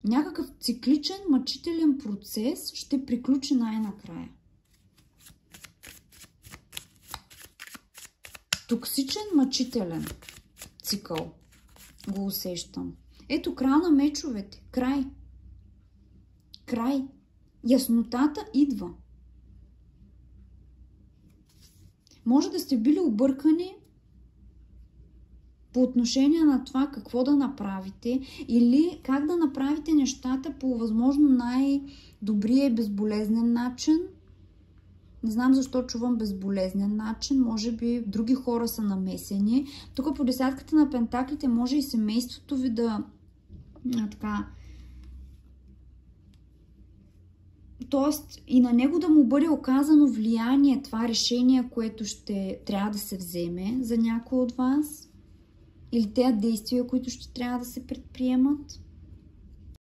Някакъв цикличен, мъчителен процес ще приключи най-накрая. Токсичен, мъчителен цикъл го усещам. Ето края на мечовете. Край. Край. Яснотата идва. Може да сте били объркани по отношение на това какво да направите или как да направите нещата по възможно най-добрия и безболезнен начин. Не знам защо чувам безболезнен начин. Може би други хора са намесени. Тук по десятката на пентаклите може и семейството ви да Тоест и на него да му бъде оказано влияние, това решение, което ще трябва да се вземе за някой от вас. Или тези действия, които ще трябва да се предприемат.